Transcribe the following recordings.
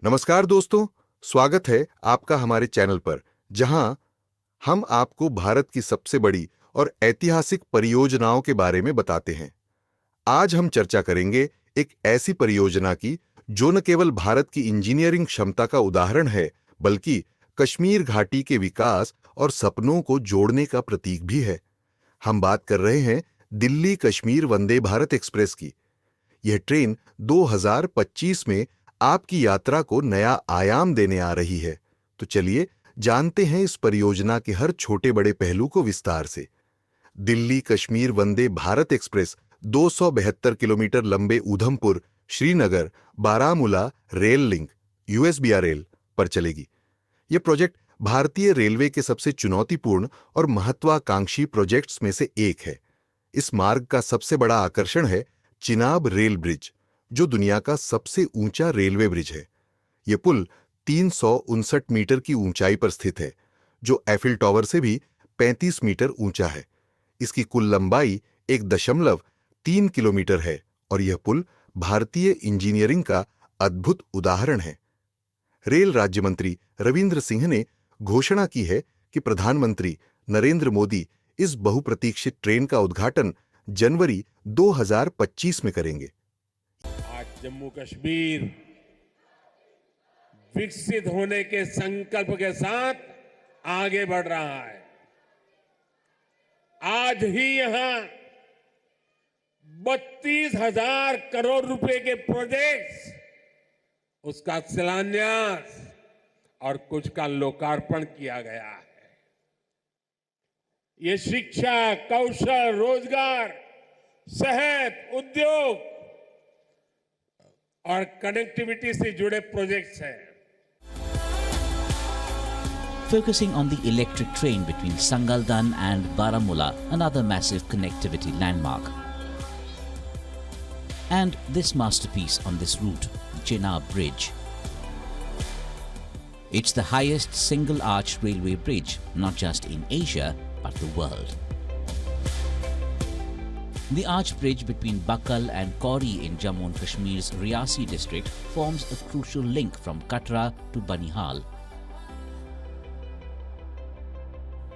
नमस्कार दोस्तों, स्वागत है आपका हमारे चैनल पर, जहां हम आपको भारत की सबसे बड़ी और ऐतिहासिक परियोजनाओं के बारे में बताते हैं। आज हम चर्चा करेंगे एक ऐसी परियोजना की जो न केवल भारत की इंजीनियरिंग क्षमता का उदाहरण है, बल्कि कश्मीर घाटी के विकास और सपनों को जोड़ने का प्रतीक भी है। हम बात कर रहे हैं दिल्ली कश्मीर वंदे भारत एक्सप्रेस की। यह ट्रेन 2025 में आपकी यात्रा को नया आयाम देने आ रही है। तो चलिए जानते हैं इस परियोजना के हर छोटे बड़े पहलू को विस्तार से। दिल्ली कश्मीर वंदे भारत एक्सप्रेस 272 किलोमीटर लंबे Udhampur Srinagar Baramulla rail link USBRL पर चलेगी। यह प्रोजेक्ट भारतीय रेलवे के सबसे चुनौतीपूर्ण और महत्वाकांक्षी प्रोजेक्ट्स में से एक है। इस मार्ग का सबसे बड़ा आकर्षण है चिनाब रेल ब्रिज, जो दुनिया का सबसे ऊंचा रेलवे ब्रिज है। यह पुल 359 मीटर की ऊंचाई पर स्थित है, जो एफिल टावर से भी 35 मीटर ऊंचा है। इसकी कुल लंबाई 1.3 किलोमीटर है और यह पुल भारतीय इंजीनियरिंग का अद्भुत उदाहरण है। रेल राज्य मंत्री रविंद्र सिंह ने घोषणा की है कि प्रधानमंत्री नरेंद्र मोदी इस बहुप्रतीक्षित ट्रेन का उद्घाटन जनवरी 2025 में करेंगे। आज जम्मू कश्मीर विकसित होने के संकल्प के साथ आगे बढ़ रहा है। आज ही यहां 32,000 करोड़ रुपए के प्रोजेक्ट्स, उसका शिलान्यास और कुछ का लोकार्पण किया गया है। ये शिक्षा, कौशल, रोजगार, सेहत, उद्योग और कनेक्टिविटी से जुड़े प्रोजेक्ट्स हैं। Focusing on the electric train between Sangaldan and Baramulla, another massive connectivity landmark. And this masterpiece on this route, Chenab Bridge. It's the highest single-arch railway bridge, not just in Asia, but the world. The arch bridge between Bakal and Kauri in Jammu and Kashmir's Riyasi district forms a crucial link from Katra to Banihal.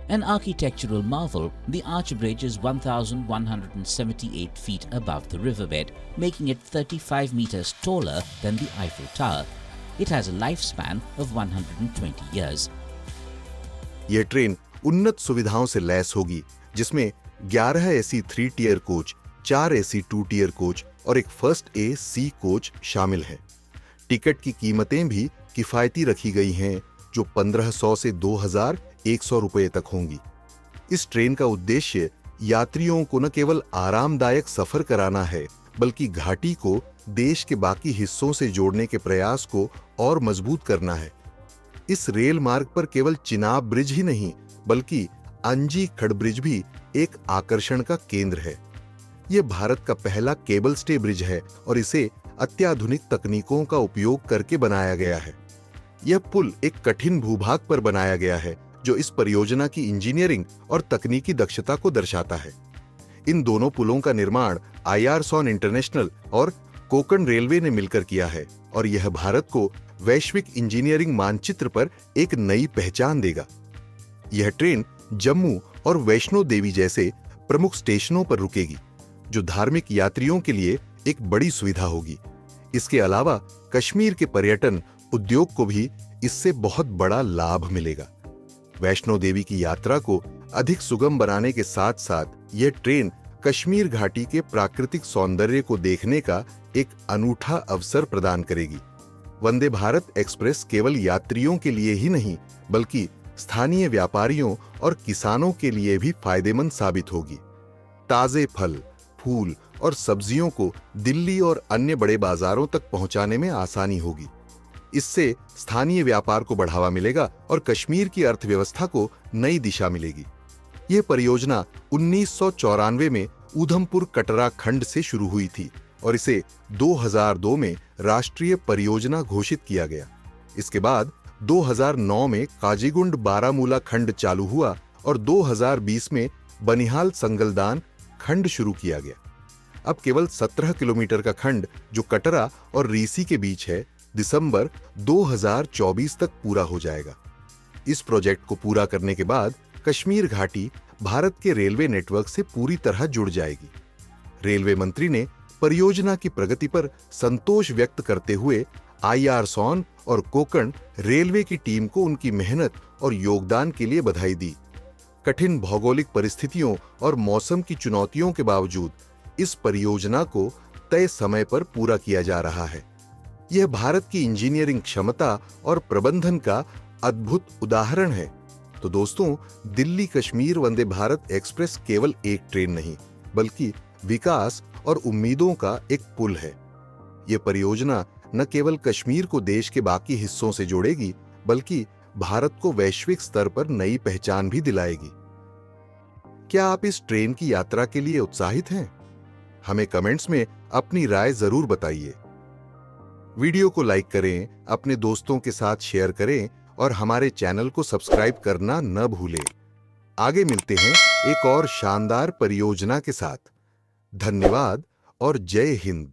An architectural marvel, the arch bridge is 1,178 feet above the riverbed, making it 35 meters taller than the Eiffel Tower. It has a lifespan of 120 years. यह train उन्नत सुविधाओं से लैस होगी, जिसमें 11 AC 3 tier coach, 4 AC 2 tier coach और एक first A C coach शामिल है। टिकट की कीमतें भी किफायती रखी गई हैं, जो 1500 से 2,100 रुपए तक होंगी। इस ट्रेन का उद्देश्य यात्रियों को न केवल आरामदायक सफर कराना है, बल्कि घाटी को देश के बाकी हिस्सों से जोड़ने के प्रयास को और मजबूत करना है। इस रेल मार्ग पर केवल चिनाब ब्रिज ही नहीं, बल्कि अंजी खड़ ब्रिज भी एक आकर्षण का केंद्र है। यह भारत का पहला केबल स्टे ब्रिज है और इसे अत्याधुनिक तकनीकों का उपयोग करके बनाया गया है। यह पुल एक कठिन भूभाग पर बनाया गया है, जो इस परियोजना की इंजीनियरिंग और तकनीकी दक्षता को दर्शाता है। इन दोनों पुलों का निर्माण IRSON इंटरनेशनल और कोंकण रेलवे ने मिलकर किया है और यह भारत को वैश्विक इंजीनियरिंग मानचित्र पर एक नई पहचान देगा। यह ट्रेन जम्मू और वैष्णो देवी जैसे प्रमुख स्टेशनों पर रुकेगी, जो धार्मिक यात्रियों के लिए एक बड़ी सुविधा होगी। इसके अलावा कश्मीर के पर्यटन उद्योग को भी इससे बहुत बड़ा लाभ मिलेगा। वैष्णो देवी की यात्रा को अधिक सुगम बनाने के साथ साथ यह ट्रेन कश्मीर घाटी के प्राकृतिक सौंदर्य को देखने का एक अनूठा अवसर प्रदान करेगी। वंदे भारत एक्सप्रेस केवल यात्रियों के लिए ही नहीं, बल्कि स्थानीय व्यापारियों और किसानों के लिए भी फायदेमंद साबित होगी। ताजे फल, फूल और सब्जियों को दिल्ली और अन्य बड़े बाजारों तक पहुंचाने में आसानी होगी। इससे स्थानीय व्यापार को बढ़ावा मिलेगा और कश्मीर की अर्थव्यवस्था को नई दिशा मिलेगी। यह परियोजना 1994 में उधमपुर कटरा खंड से शुरू हुई थी और इसे 2002 में राष्ट्रीय परियोजना घोषित किया गया। इसके बाद 2009 में काजीगुंड बारामूला खंड चालू हुआ और 2020 में बनिहाल संगलदान खंड शुरू किया गया। अब केवल 17 किलोमीटर का खंड, जो कटरा और रीसी के बीच है, दिसंबर 2024 तक पूरा हो जाएगा। इस प्रोजेक्ट को पूरा करने के बाद कश्मीर घाटी भारत के रेलवे नेटवर्क से पूरी तरह जुड़ जाएगी। रेलवे मंत्री ने परियोजना की प्रगति पर संतोष व्यक्त करते हुए IRSON और कोंकण रेलवे की टीम को उनकी मेहनत और योगदान के लिए बधाई दी। कठिन भौगोलिक परिस्थितियों और मौसम की चुनौतियों के बावजूद इस परियोजना को तय समय पर पूरा किया जा रहा है। यह भारत की इंजीनियरिंग क्षमता और प्रबंधन का अद्भुत उदाहरण है। तो दोस्तों, दिल्ली कश्मीर वंदे भारत एक्सप्रेस केवल एक ट्रेन नहीं, बल्कि विकास और उम्मीदों का एक पुल है। यह परियोजना न केवल कश्मीर को देश के बाकी हिस्सों से जोड़ेगी, बल्कि भारत को वैश्विक स्तर पर नई पहचान भी दिलाएगी। क्या आप इस ट्रेन की यात्रा के लिए उत्साहित हैं? हमें कमेंट्स में अपनी राय जरूर बताइए। वीडियो को लाइक करें, अपने दोस्तों के साथ शेयर करें और हमारे चैनल को सब्सक्राइब करना न भूलें। आगे मिलते हैं एक और शानदार परियोजना के साथ। धन्यवाद और जय हिंद।